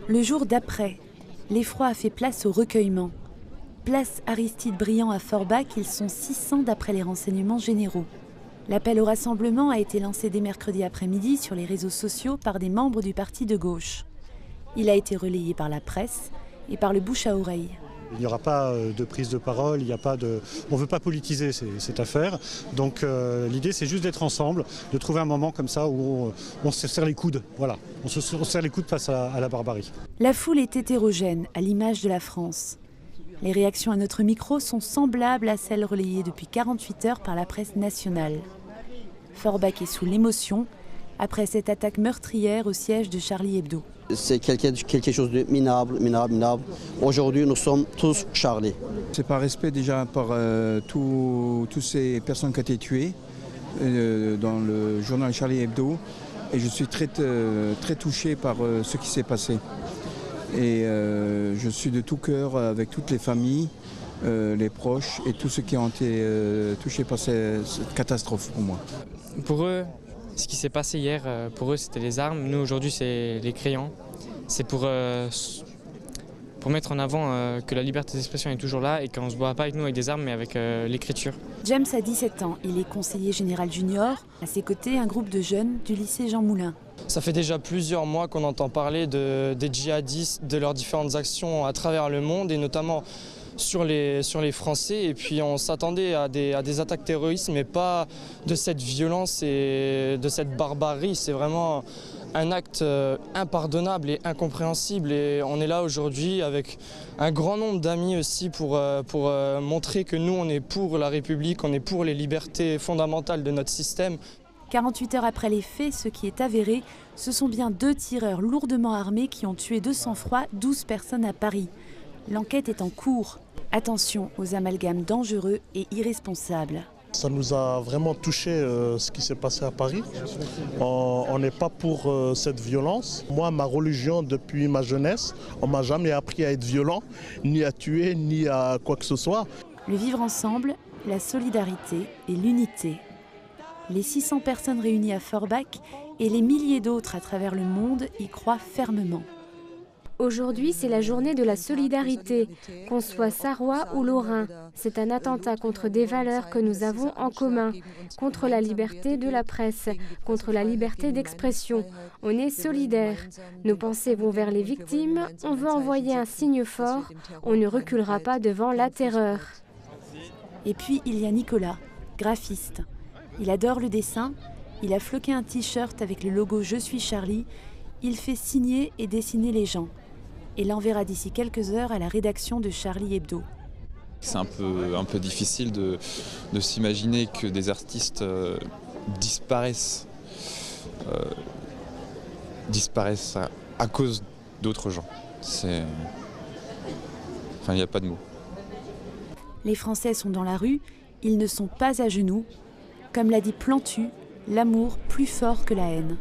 Le jour d'après, l'effroi a fait place au recueillement. Place Aristide Briand à Forbach, ils sont 600 d'après les renseignements généraux. L'appel au rassemblement a été lancé dès mercredi après-midi sur les réseaux sociaux par des membres du parti de gauche. Il a été relayé par la presse et par le bouche à oreille. Il n'y aura pas de prise de parole, on ne veut pas politiser cette affaire. Donc l'idée c'est juste d'être ensemble, de trouver un moment comme ça où on se serre les coudes. Voilà, on se serre les coudes face à la barbarie. La foule est hétérogène, à l'image de la France. Les réactions à notre micro sont semblables à celles relayées depuis 48 heures par la presse nationale. Forbach est sous l'émotion après cette attaque meurtrière au siège de Charlie Hebdo. C'est quelque chose de minable. Aujourd'hui, nous sommes tous Charlie. C'est par respect déjà par toutes ces personnes qui ont été tuées dans le journal Charlie Hebdo. Et je suis très touché par ce qui s'est passé. Et je suis de tout cœur avec toutes les familles, les proches et tous ceux qui ont été touchés par cette catastrophe pour moi. Pour eux, ce qui s'est passé hier, pour eux c'était les armes. Nous aujourd'hui c'est les crayons. C'est pour mettre en avant que la liberté d'expression est toujours là et qu'on ne se bat pas avec nous avec des armes mais avec l'écriture. James a 17 ans, il est conseiller général junior. À ses côtés, un groupe de jeunes du lycée Jean Moulin. Ça fait déjà plusieurs mois qu'on entend parler des djihadistes, de leurs différentes actions à travers le monde et notamment sur les Français. Et puis on s'attendait à des attaques terroristes mais pas de cette violence et de cette barbarie. C'est vraiment un acte impardonnable et incompréhensible et on est là aujourd'hui avec un grand nombre d'amis aussi pour montrer que nous on est pour la République, on est pour les libertés fondamentales de notre système. 48 heures après les faits, ce qui est avéré, ce sont bien 2 tireurs lourdement armés qui ont tué de sang-froid 12 personnes à Paris. L'enquête est en cours. Attention aux amalgames dangereux et irresponsables. Ça nous a vraiment touché ce qui s'est passé à Paris. On n'est pas pour cette violence. Moi, ma religion, depuis ma jeunesse, on ne m'a jamais appris à être violent, ni à tuer, ni à quoi que ce soit. Le vivre ensemble, la solidarité et l'unité. Les 600 personnes réunies à Forbach et les milliers d'autres à travers le monde y croient fermement. Aujourd'hui, c'est la journée de la solidarité, qu'on soit sarrois ou lorrain. C'est un attentat contre des valeurs que nous avons en commun, contre la liberté de la presse, contre la liberté d'expression. On est solidaires. Nos pensées vont vers les victimes, on veut envoyer un signe fort, on ne reculera pas devant la terreur. Et puis, il y a Nicolas, graphiste. Il adore le dessin, il a floqué un t-shirt avec le logo « Je suis Charlie », il fait signer et dessiner les gens. Et l'enverra d'ici quelques heures à la rédaction de Charlie Hebdo. C'est un peu difficile de s'imaginer que des artistes disparaissent à cause d'autres gens. Il n'y a pas de mots. Les Français sont dans la rue, ils ne sont pas à genoux. Comme l'a dit Plantu, l'amour plus fort que la haine.